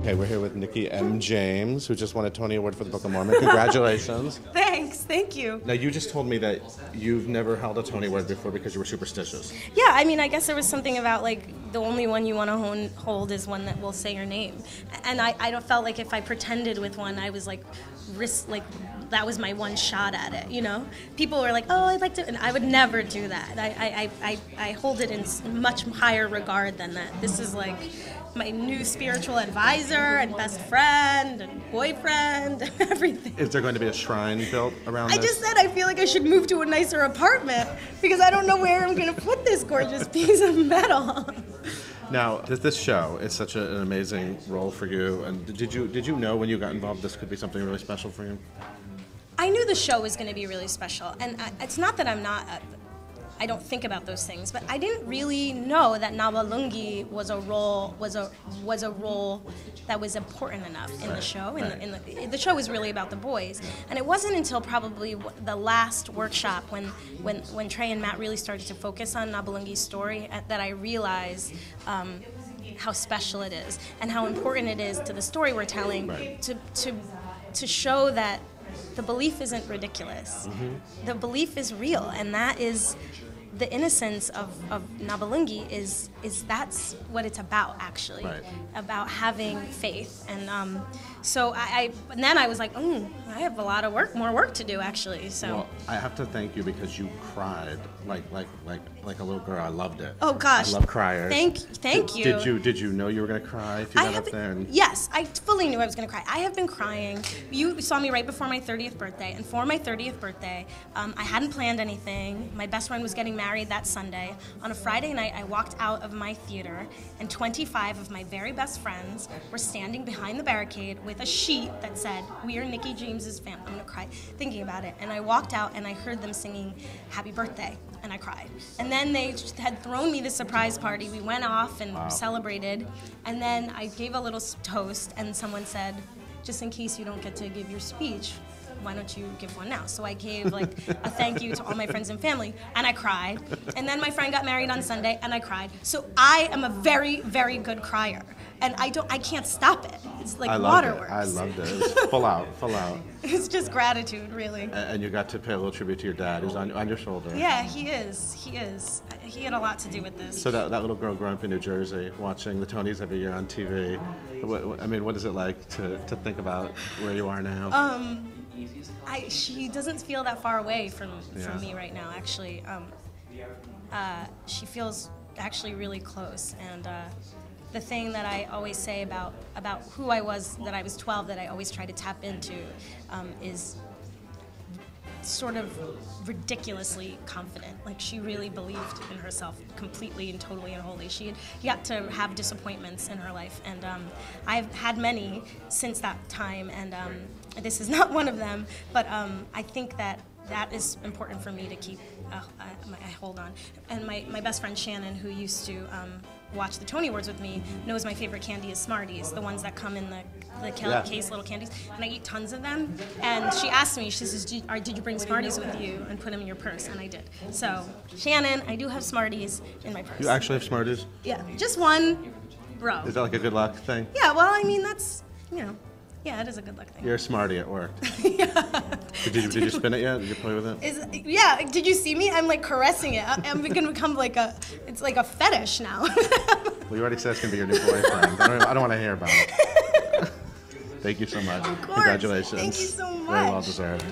Okay, we're here with Nikki M. James, who just won a Tony Award for the Book of Mormon. Congratulations. Thanks, thank you. Now, you just told me that you've never held a Tony Award before because you were superstitious. Yeah, I mean, I guess there was something about, like, the only one you want to hold is one that will say your name. And I don't felt like if I pretended with one, I was, like, that was my one shot at it, you know? People were like, oh, I'd like to, and I would never do that. I hold it in much higher regard than that. This is, like, my new spiritual advisor and best friend and boyfriend and everything. Is there going to be a shrine built around this? I just said I feel like I should move to a nicer apartment because I don't know where I'm going to put this gorgeous piece of metal. Now, this show is such an amazing role for you, and did you know when you got involved this could be something really special for you? I knew the show was going to be really special, and it's not that I don't think about those things, but I didn't really know that Nabalungi was a role that was important enough in the show. The show was really about the boys, and it wasn't until probably the last workshop when Trey and Matt really started to focus on Nabalungi's story that I realized how special it is and how important it is to the story we're telling to show that the belief isn't ridiculous. Mm-hmm. The belief is real, and that is the innocence of Nabalungi is that's what it's about, actually. Right. About having faith. And so and then I was like, I have a lot of more work to do, actually. So well, I have to thank you because you cried like a little girl. I loved it. Oh gosh. I love criers. Thank you. Did you know you were going to cry if you got up there? Yes, I fully knew I was going to cry. I have been crying. You saw me right before my 30th birthday, and for my 30th birthday, I hadn't planned anything. My best friend was getting married that Sunday. On a Friday night, I walked out of my theater, and 25 of my very best friends were standing behind the barricade with a sheet that said, "We are Nikki James's family." I'm going to cry thinking about it. And I walked out, and I heard them singing "Happy Birthday," and I cried. And then they had thrown me the surprise party. We went off and celebrated, and then I gave a little toast, and someone said, "Just in case you don't get to give your speech, why don't you give one now?" So I gave like a thank you to all my friends and family, and I cried. And then my friend got married on Sunday, and I cried. So I am a very, very good crier, and I can't stop it. It's like waterworks. I loved it. It was full out. It's just gratitude, really. And you got to pay a little tribute to your dad, who's on your shoulder. Yeah, he is. He had a lot to do with this. So that little girl growing up in New Jersey, watching the Tonys every year on TV. What is it like to think about where you are now? She doesn't feel that far away from me right now, actually. She feels actually really close, and the thing that I always say about who I was, that I was 12, that I always try to tap into, is sort of ridiculously confident. Like, she really believed in herself completely and totally and wholly. She had yet to have disappointments in her life, and I've had many since that time, and this is not one of them, but I think that is important for me to keep I hold on. And my best friend Shannon, who used to watch the Tony Awards with me, knows my favorite candy is Smarties, the ones that come in the case little candies, and I eat tons of them. And she asked me, she says, did you bring Smarties with you and put them in your purse? And I did. So, Shannon, I do have Smarties in my purse. You actually have Smarties? Yeah, just one row. Is that like a good luck thing? Yeah, well, I mean, that's, yeah, it is a good luck thing. You're a smarty at work. Yeah. Did you spin it yet? Did you play with it? Yeah, did you see me? I'm like caressing it. I'm gonna become it's like a fetish now. Well, you already said it's gonna be your new boyfriend. I don't want to hear about it. Thank you so much. Of course. Congratulations. Thank you so much. Very well deserved.